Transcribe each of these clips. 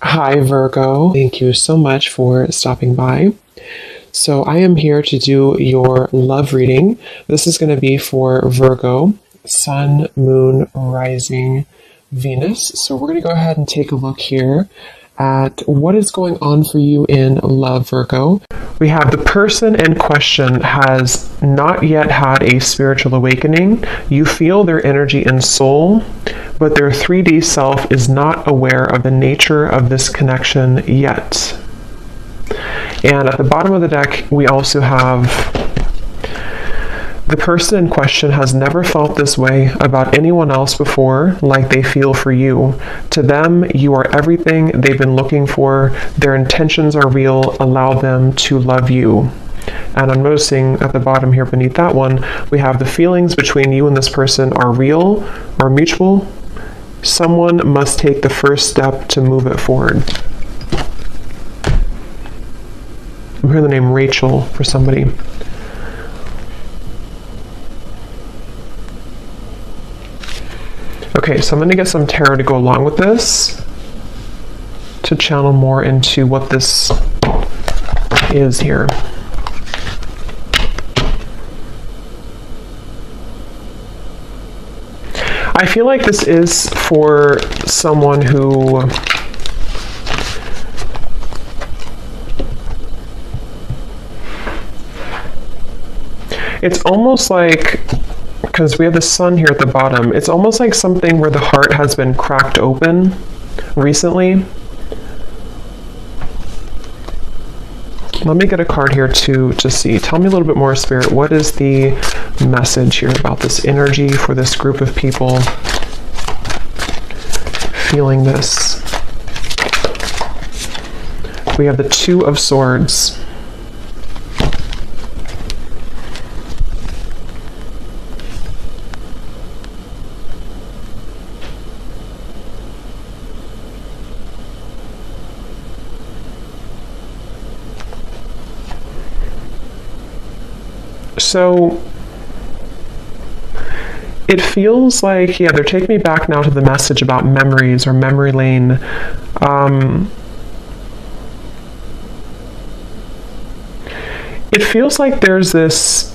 Hi, Virgo. Thank you so much for stopping by. So, I am here to do your love reading. This is going to be for Virgo, Sun, Moon, Rising, Venus. So, we're going to go ahead and take a look here at what is going on for you in love, Virgo. We have the person in question has not yet had a spiritual awakening. You feel their energy and soul, but their 3D self is not aware of the nature of this connection yet. And at the bottom of the deck, we also have the person in question has never felt this way about anyone else before, like they feel for you. To them, you are everything they've been looking for. Their intentions are real. Allow them to love you. And I'm noticing at the bottom here beneath that one, we have the feelings between you and this person are real or mutual. Someone must take the first step to move it forward. I'm hearing the name Rachel for somebody. Okay, so I'm going to get some tarot to go along with this to channel more into what this is here. I feel like this is for someone who it's almost like, because we have the sun here at the bottom, it's almost like something where the heart has been cracked open recently. Let me get a card here to see. Tell me a little bit more, Spirit. What is the message here about this energy for this group of people feeling this? We have the Two of Swords. So it feels like, yeah, they're taking me back now to the message about memories or memory lane. It feels like there's this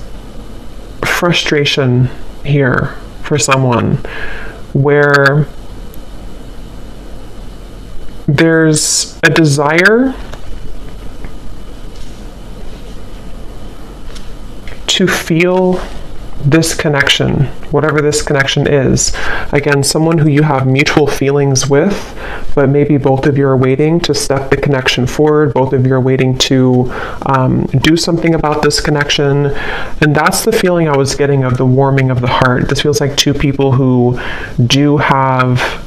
frustration here for someone where there's a desire to feel this connection, whatever this connection is. Again, someone who you have mutual feelings with, but maybe both of you are waiting to step the connection forward. Both of you are waiting to do something about this connection. And that's the feeling I was getting of the warming of the heart. This feels like two people who do have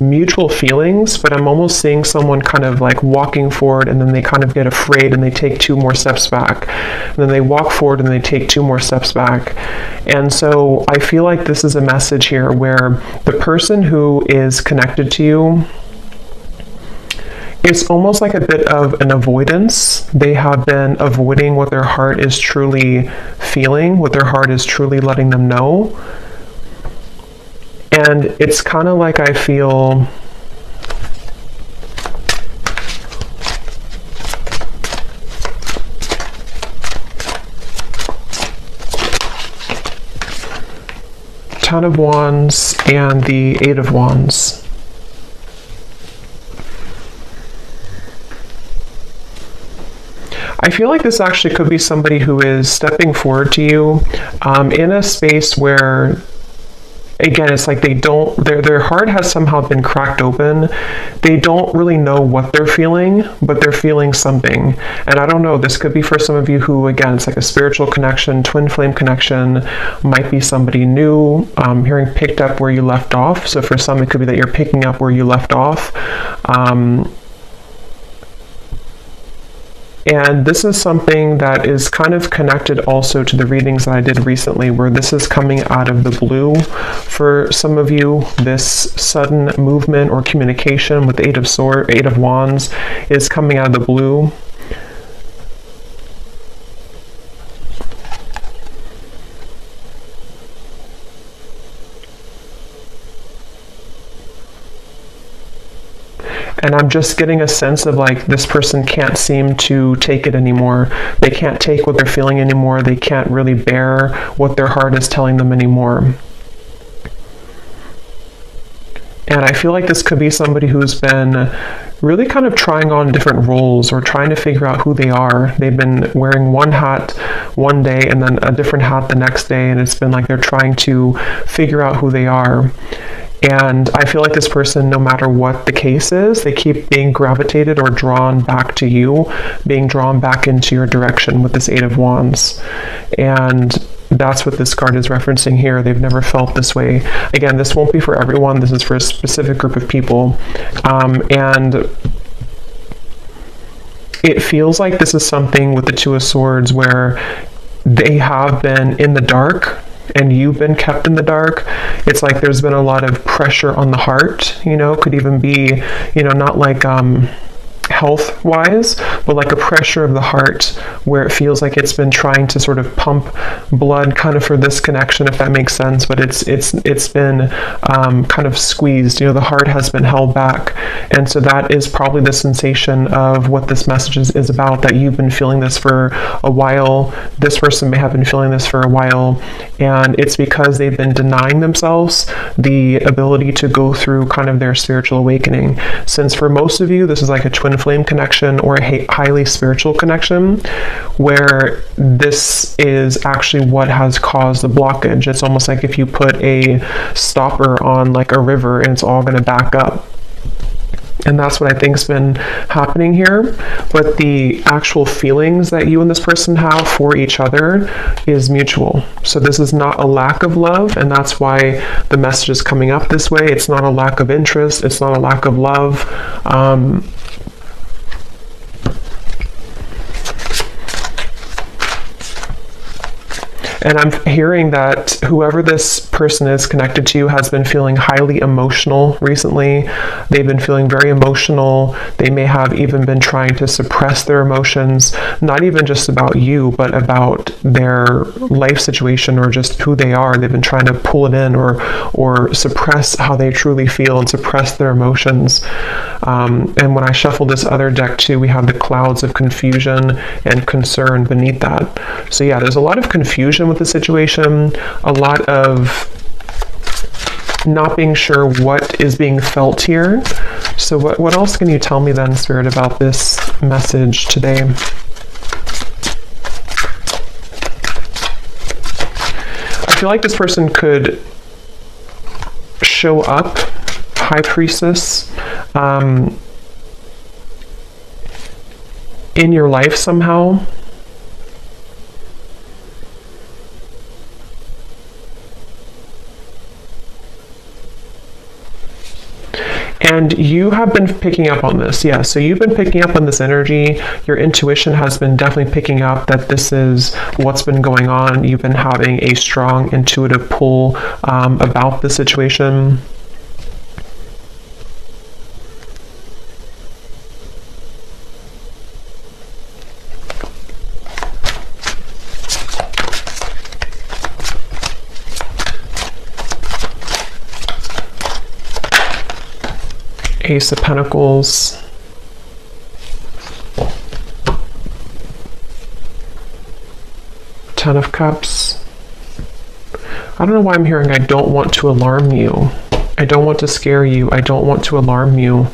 mutual feelings, but I'm almost seeing someone kind of like walking forward and then they kind of get afraid and they take two more steps back. And then they walk forward and they take two more steps back. And so I feel like this is a message here where the person who is connected to you, it's almost like a bit of an avoidance. They have been avoiding what their heart is truly feeling, what their heart is truly letting them know. And it's kind of like I feel Ten of Wands and the Eight of Wands. I feel like this actually could be somebody who is stepping forward to you in a space where, again, it's like they don't, their heart has somehow been cracked open. They don't really know what they're feeling, but they're feeling something. And I don't know, this could be for some of you who, again, it's like a spiritual connection, twin flame connection, might be somebody new, hearing picked up where you left off. So for some, it could be that you're picking up where you left off. And this is something that is kind of connected also to the readings that I did recently, where this is coming out of the blue for some of you. This sudden movement or communication with the Eight of Wands is coming out of the blue. And I'm just getting a sense of like this person can't seem to take it anymore. They can't take what they're feeling anymore. They can't really bear what their heart is telling them anymore. And I feel like this could be somebody who's been really kind of trying on different roles or trying to figure out who they are. They've been wearing one hat one day and then a different hat the next day, and it's been like they're trying to figure out who they are. And I feel like this person, no matter what the case is, they keep being gravitated or drawn back to you, being drawn back into your direction with this Eight of Wands. And that's what this card is referencing here. They've never felt this way. Again, this won't be for everyone. This is for a specific group of people. And it feels like this is something with the Two of Swords where they have been in the dark and you've been kept in the dark. It's like there's been a lot of pressure on the heart, could even be, not like health wise, but like a pressure of the heart where it feels like it's been trying to sort of pump blood kind of for this connection, if that makes sense, but it's been kind of squeezed. The heart has been held back, and so that is probably the sensation of what this message is about, that you've been feeling this for a while. This person may have been feeling this for a while, and it's because they've been denying themselves the ability to go through kind of their spiritual awakening. Since for most of you, this is like a twin flame connection or a highly spiritual connection, where this is actually what has caused the blockage. It's almost like if you put a stopper on like a river and it's all going to back up. And that's what I think has been happening here. But the actual feelings that you and this person have for each other is mutual. So this is not a lack of love, and that's why the message is coming up this way. It's not a lack of interest. It's not a lack of love. And I'm hearing that whoever this person is connected to has been feeling highly emotional recently. They've been feeling very emotional. They may have even been trying to suppress their emotions, not even just about you, but about their life situation or just who they are. They've been trying to pull it in or suppress how they truly feel and suppress their emotions. And when I shuffle this other deck too, we have the clouds of confusion and concern beneath that. So yeah, there's a lot of confusion with the situation, a lot of not being sure what is being felt here. So what else can you tell me then, Spirit, about this message today? I feel like this person could show up, High Priestess, in your life somehow. And you have been picking up on this, yeah. So you've been picking up on this energy. Your intuition has been definitely picking up that this is what's been going on. You've been having a strong intuitive pull about the situation. Ace of Pentacles, Ten of Cups. I don't know why I'm hearing I don't want to alarm you. I don't want to scare you. I don't want to alarm you.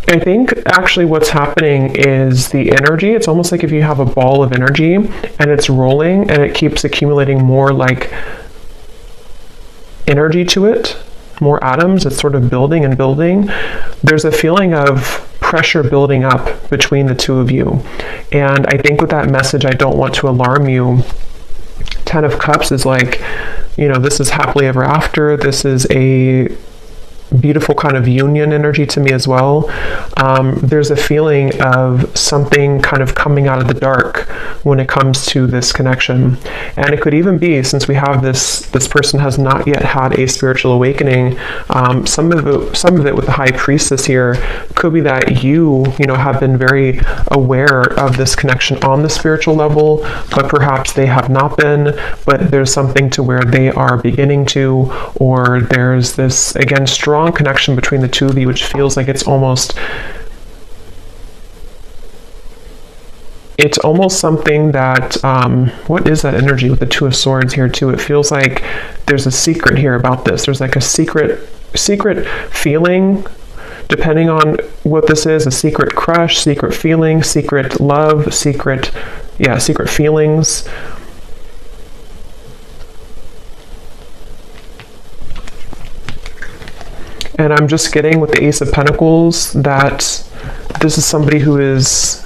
I think actually what's happening is the energy. It's almost like if you have a ball of energy and it's rolling and it keeps accumulating more like energy to it, more atoms. It's sort of building and building. There's a feeling of pressure building up between the two of you. And I think with that message, I don't want to alarm you. Ten of Cups is like, this is happily ever after. This is a beautiful kind of union energy to me as well. There's a feeling of something kind of coming out of the dark when it comes to this connection. And it could even be, since we have this person has not yet had a spiritual awakening, some of it with the High Priestess here could be that you have been very aware of this connection on the spiritual level, but perhaps they have not been, but there's something to where they are beginning to, or there's this, again, strong connection between the two of you, which feels like it's almost something that, what is that energy with the Two of Swords here too? It feels like there's a secret here about this. There's like a secret feeling, depending on what this is, a secret crush, secret feeling, secret love, secret feelings. And I'm just getting with the Ace of Pentacles that this is somebody who is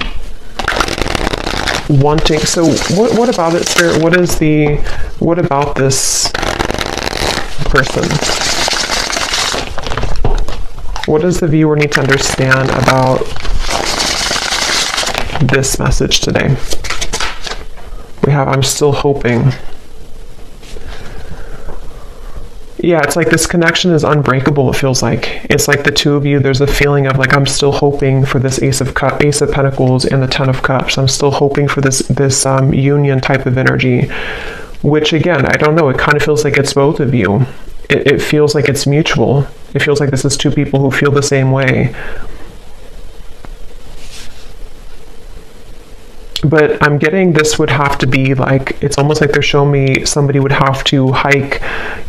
wanting. So what about it, Spirit? What about this person? What does the viewer need to understand about this message today? We have, I'm still hoping. Yeah, it's like this connection is unbreakable, it feels like. It's like the two of you, there's a feeling of like, I'm still hoping for this Ace of Pentacles and the Ten of Cups. I'm still hoping for this union type of energy, which again, I don't know, it kind of feels like it's both of you. It feels like it's mutual. It feels like this is two people who feel the same way. But I'm getting this would have to be like, it's almost like they're showing me somebody would have to hike,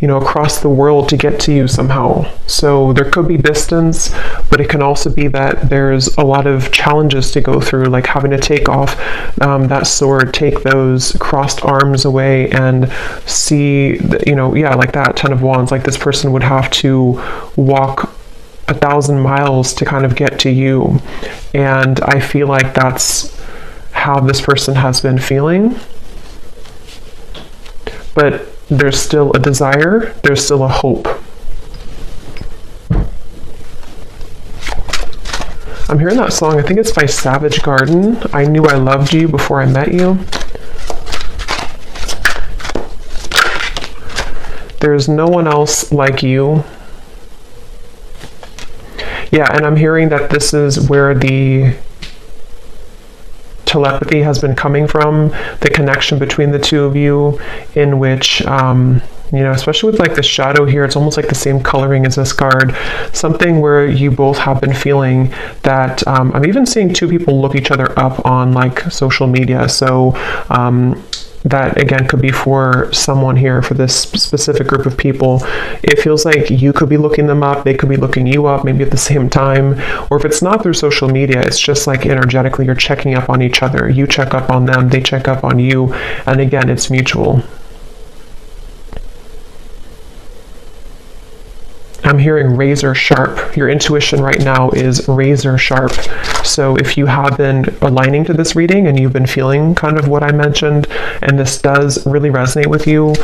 across the world to get to you somehow. So there could be distance, but it can also be that there's a lot of challenges to go through, like having to take off that sword, take those crossed arms away and see, like that Ten of Wands, like this person would have to walk 1,000 miles to kind of get to you. And I feel like that's how this person has been feeling, but there's still a desire, there's still a hope. I'm hearing that song, I think it's by Savage Garden, I Knew I Loved You Before I Met You. There's no one else like you. Yeah, and I'm hearing that this is where the telepathy has been coming from, the connection between the two of you, in which especially with like the shadow here, it's almost like the same coloring as this card, something where you both have been feeling that, I'm even seeing two people look each other up on like social media, so that again could be for someone here, for this specific group of people. It feels like you could be looking them up, they could be looking you up, maybe at the same time, or if it's not through social media, it's just like energetically you're checking up on each other, you check up on them, they check up on you, and again, it's mutual. I'm hearing razor sharp. Your intuition right now is razor sharp. So if you have been aligning to this reading and you've been feeling kind of what I mentioned, and this does really resonate with you,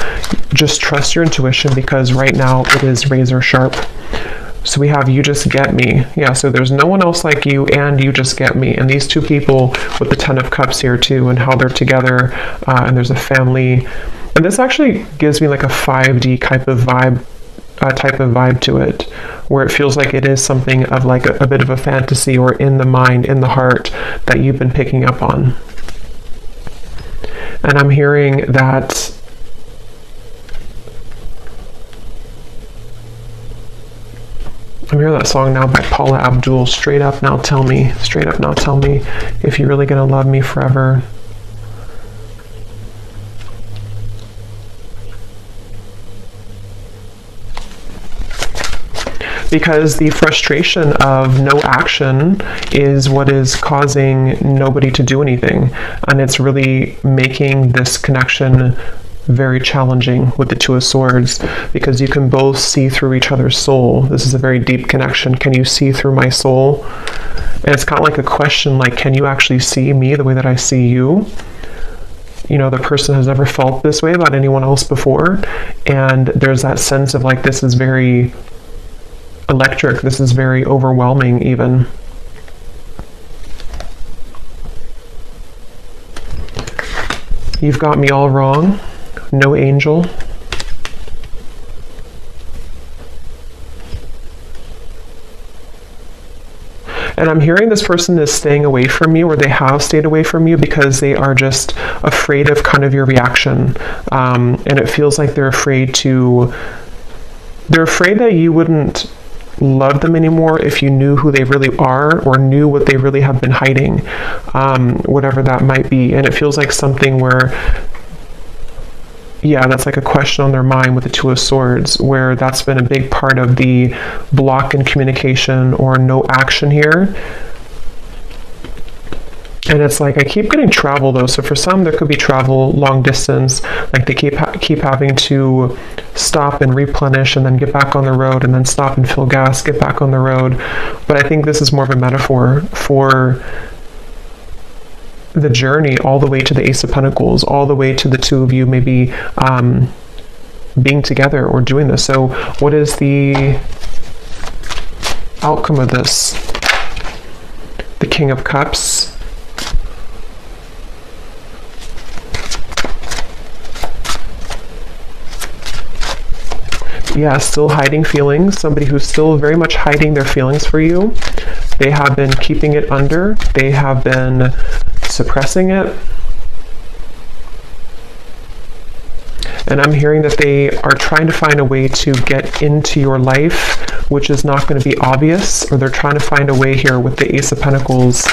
just trust your intuition, because right now it is razor sharp. So we have You Just Get Me. Yeah, so there's no one else like you, and you just get me. And these two people with the Ten of Cups here too, and how they're together, and there's a family. And this actually gives me like a 5D type of vibe to it, where it feels like it is something of like a bit of a fantasy, or in the mind, in the heart, that you've been picking up on. And I'm hearing that song now by Paula Abdul, Straight Up Now Tell Me, if you're really gonna love me forever. Because the frustration of no action is what is causing nobody to do anything. And it's really making this connection very challenging with the Two of Swords, because you can both see through each other's soul. This is a very deep connection. Can you see through my soul? And it's kind of like a question, like, can you actually see me the way that I see you? The person has never felt this way about anyone else before. And there's that sense of like, this is very electric. This is very overwhelming even. You've got me all wrong. No angel. And I'm hearing this person is staying away from you, or they have stayed away from you because they are just afraid of kind of your reaction. And it feels like they're afraid that you wouldn't love them anymore if you knew who they really are, or knew what they really have been hiding, whatever that might be. And it feels like something where, yeah, that's like a question on their mind with the Two of Swords, where that's been a big part of the block in communication or no action here. And it's like, I keep getting travel though. So for some, there could be travel long distance, like they keep having to stop and replenish and then get back on the road, and then stop and fill gas, get back on the road. But I think this is more of a metaphor for the journey all the way to the Ace of Pentacles, all the way to the two of you maybe being together or doing this. So what is the outcome of this? The King of Cups. Yeah, still hiding feelings. Somebody who's still very much hiding their feelings for you. They have been keeping it under. They have been suppressing it. And I'm hearing that they are trying to find a way to get into your life, which is not going to be obvious, or they're trying to find a way here with the Ace of Pentacles,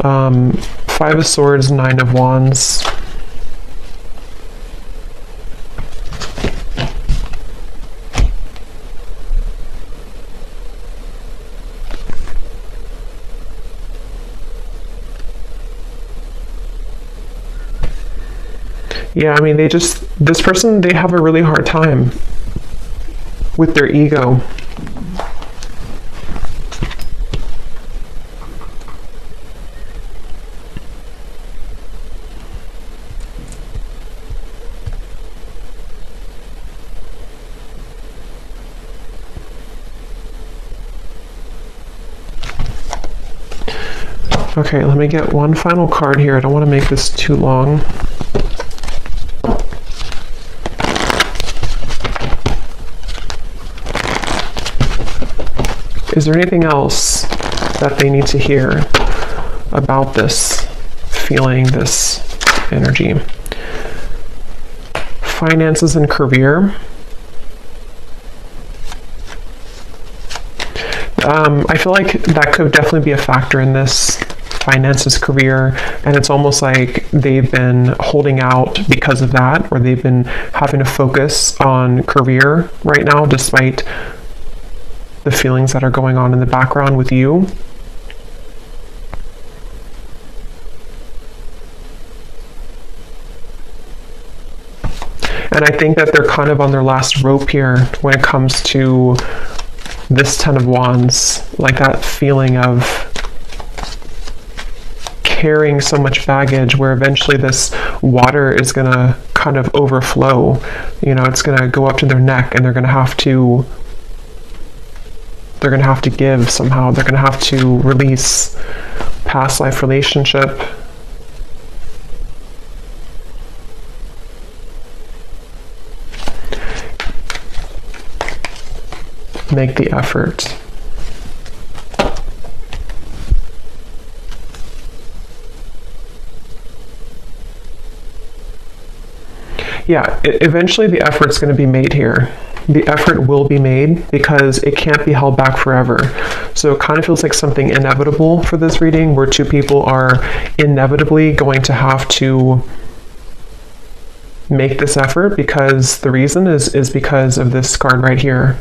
Five of Swords, Nine of Wands. Yeah, I mean, this person, they have a really hard time with their ego. Okay, let me get one final card here. I don't want to make this too long. Is there anything else that they need to hear about this feeling, this energy? Finances and career. I feel like that could definitely be a factor in this. Finances, career, and it's almost like they've been holding out because of that, or they've been having to focus on career right now despite the feelings that are going on in the background with you. And I think that they're kind of on their last rope here when it comes to this Ten of Wands, like that feeling of carrying so much baggage, where eventually this water is going to kind of overflow. You know, it's going to go up to their neck, and they're going to have to give somehow. They're going to have to release past life relationship. Make the effort. Yeah, eventually the effort's going to be made here. The effort will be made because it can't be held back forever. So it kind of feels like something inevitable for this reading, where two people are inevitably going to have to make this effort, because the reason is because of this card right here.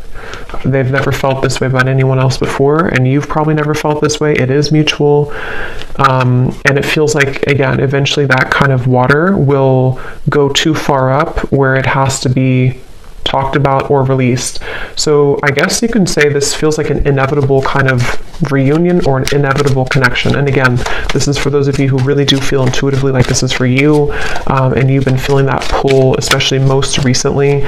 They've never felt this way about anyone else before, and you've probably never felt this way. It is mutual, and it feels like, again, eventually that kind of water will go too far up where it has to be talked about or released. So I guess you can say this feels like an inevitable kind of reunion, or an inevitable connection. And again, this is for those of you who really do feel intuitively like this is for you, and you've been feeling that pull, especially most recently.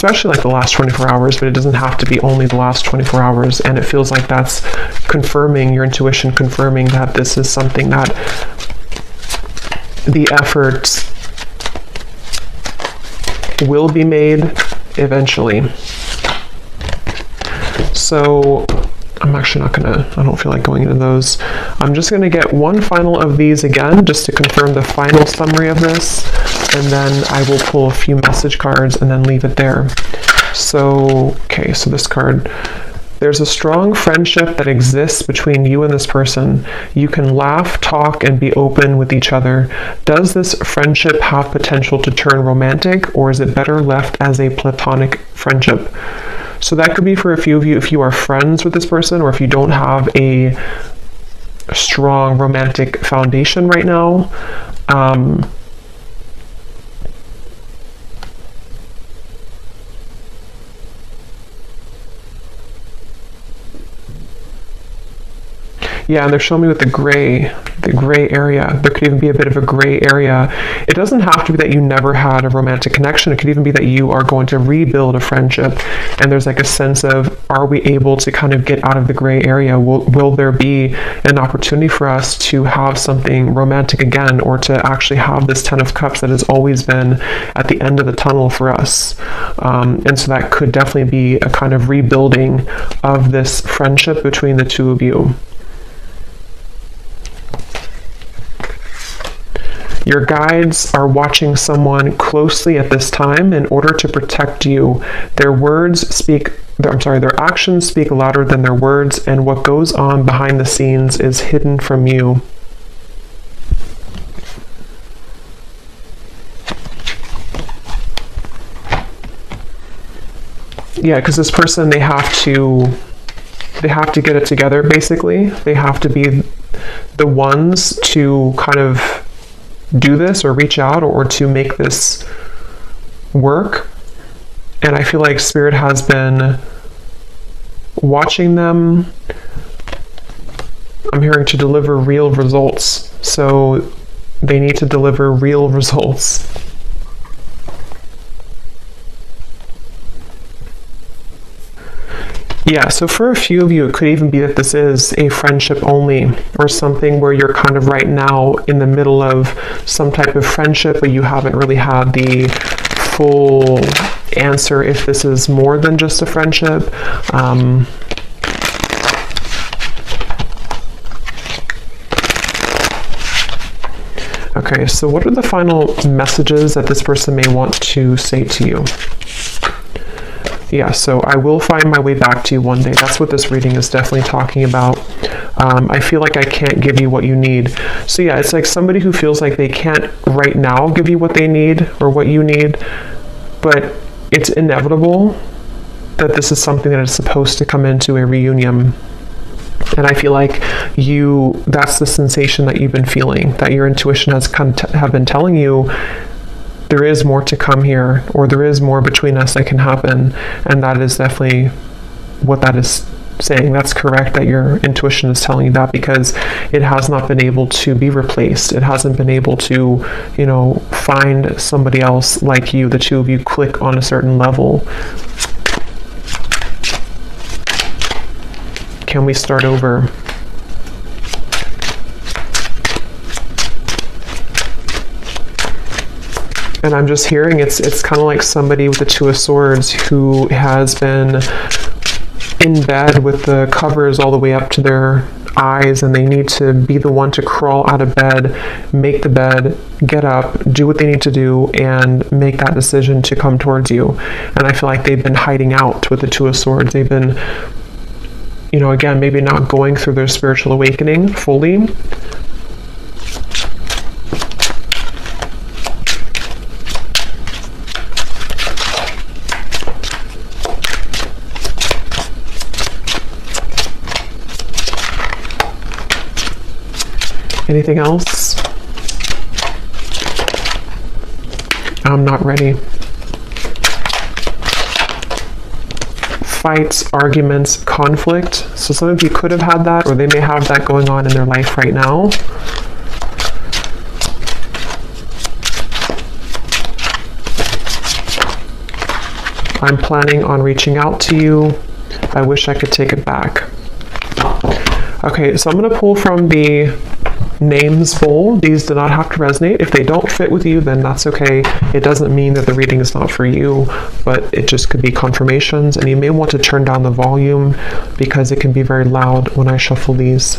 especially like the last 24 hours, but it doesn't have to be only the last 24 hours. And it feels like that's confirming, your intuition confirming that this is something that the effort will be made eventually. So I'm actually not gonna, I don't feel like going into those. I'm just gonna get one final of these again, just to confirm the final summary of this, and then I will pull a few message cards and then leave it there. So, okay, so this card, there's a strong friendship that exists between you and this person. You can laugh, talk, and be open with each other. Does this friendship have potential to turn romantic, or is it better left as a platonic friendship? So that could be for a few of you if you are friends with this person, or if you don't have a strong romantic foundation right now. Yeah, and they're showing me with the gray area. There could even be a bit of a gray area. It doesn't have to be that you never had a romantic connection. It could even be that you are going to rebuild a friendship. And there's like a sense of, are we able to kind of get out of the gray area? Will there be an opportunity for us to have something romantic again, or to actually have this 10 of Cups that has always been at the end of the tunnel for us? And so that could definitely be a kind of rebuilding of this friendship between the two of you. Your guides are watching someone closely at this time in order to protect you. Their actions speak louder than their words, and what goes on behind the scenes is hidden from you. Yeah, because this person, they have to get it together, basically. They have to be the ones to kind of do this, or reach out, or to make this work. And I feel like Spirit has been watching them. I'm hearing to deliver real results. So they need to deliver real results. Yeah, so for a few of you, it could even be that this is a friendship only, or something where you're kind of right now in the middle of some type of friendship, but you haven't really had the full answer if this is more than just a friendship. Okay, so what are the final messages that this person may want to say to you? Yeah, so I will find my way back to you one day. That's what this reading is definitely talking about. I feel like I can't give you what you need. So yeah, it's like somebody who feels like they can't right now give you what they need or what you need, but it's inevitable that this is something that is supposed to come into a reunion. And I feel like that's the sensation that you've been feeling, that your intuition has have been telling you there is more to come here, or there is more between us that can happen. And that is definitely what that is saying. That's correct that your intuition is telling you that, because it has not been able to be replaced. It hasn't been able to, find somebody else like you. The two of you click on a certain level. Can we start over? And I'm just hearing it's kind of like somebody with the Two of Swords who has been in bed with the covers all the way up to their eyes, and they need to be the one to crawl out of bed, make the bed, get up, do what they need to do, and make that decision to come towards you. And I feel like they've been hiding out with the Two of Swords. They've been, again, maybe not going through their spiritual awakening fully. Anything else? I'm not ready. Fights, arguments, conflict. So some of you could have had that, or they may have that going on in their life right now. I'm planning on reaching out to you. I wish I could take it back. Okay, so I'm going to pull from the names bowl. These do not have to resonate. If they don't fit with you, then that's okay. It doesn't mean that the reading is not for you, but it just could be confirmations, and you may want to turn down the volume because it can be very loud when I shuffle these.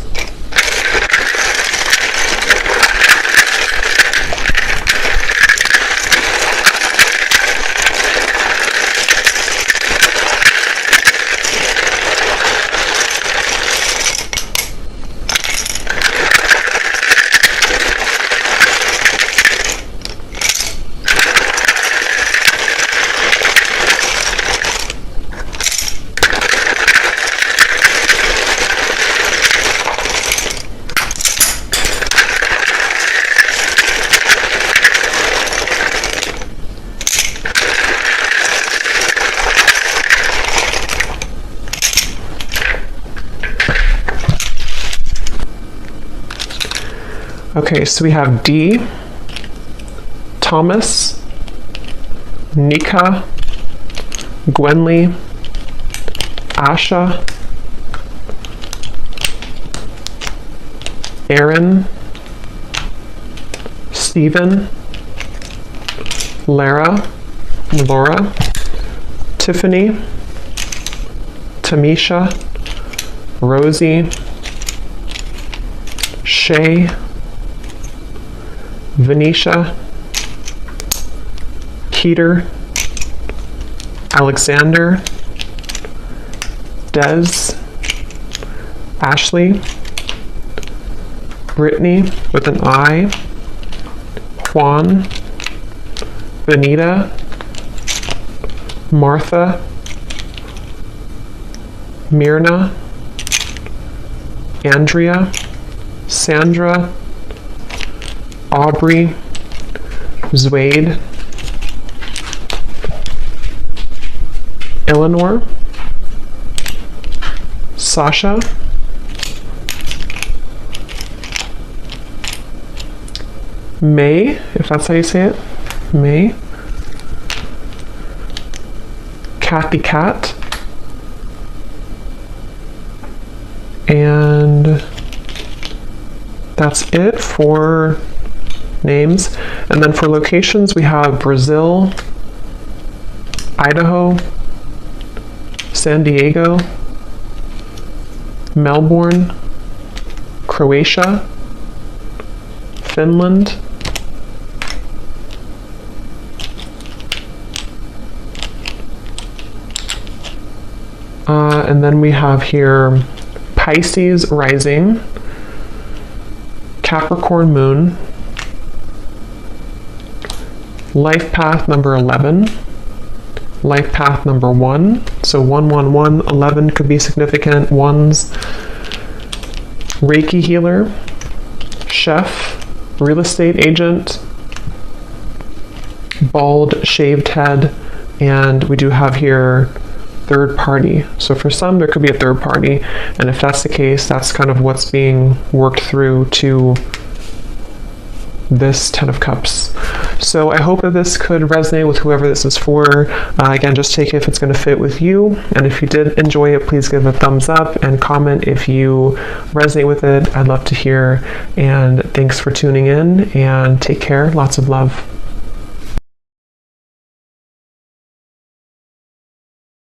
Okay, so we have D, Thomas, Nika, Gwenly, Asha, Aaron, Stephen, Lara, Laura, Tiffany, Tamisha, Rosie, Shay, Venetia, Keter, Alexander, Des, Ashley, Brittany with an I, Juan, Benita, Martha, Myrna, Andrea, Sandra, Aubrey, Zwade, Eleanor, Sasha, May, if that's how you say it, May, Kathy Cat, and that's it for names. And then for locations, we have Brazil, Idaho, San Diego, Melbourne, Croatia, Finland, and then we have here Pisces rising, Capricorn moon, life path number 11, life path number 1, so 111, 11 could be significant ones, Reiki healer, chef, real estate agent, bald shaved head, and we do have here third party. So for some, there could be a third party, and if that's the case, that's kind of what's being worked through to this 10 of Cups. So I hope that this could resonate with whoever this is for. Again, just take it if it's going to fit with you, and if you did enjoy it, please give a thumbs up and comment if you resonate with it. I'd love to hear, and thanks for tuning in, and take care. Lots of love.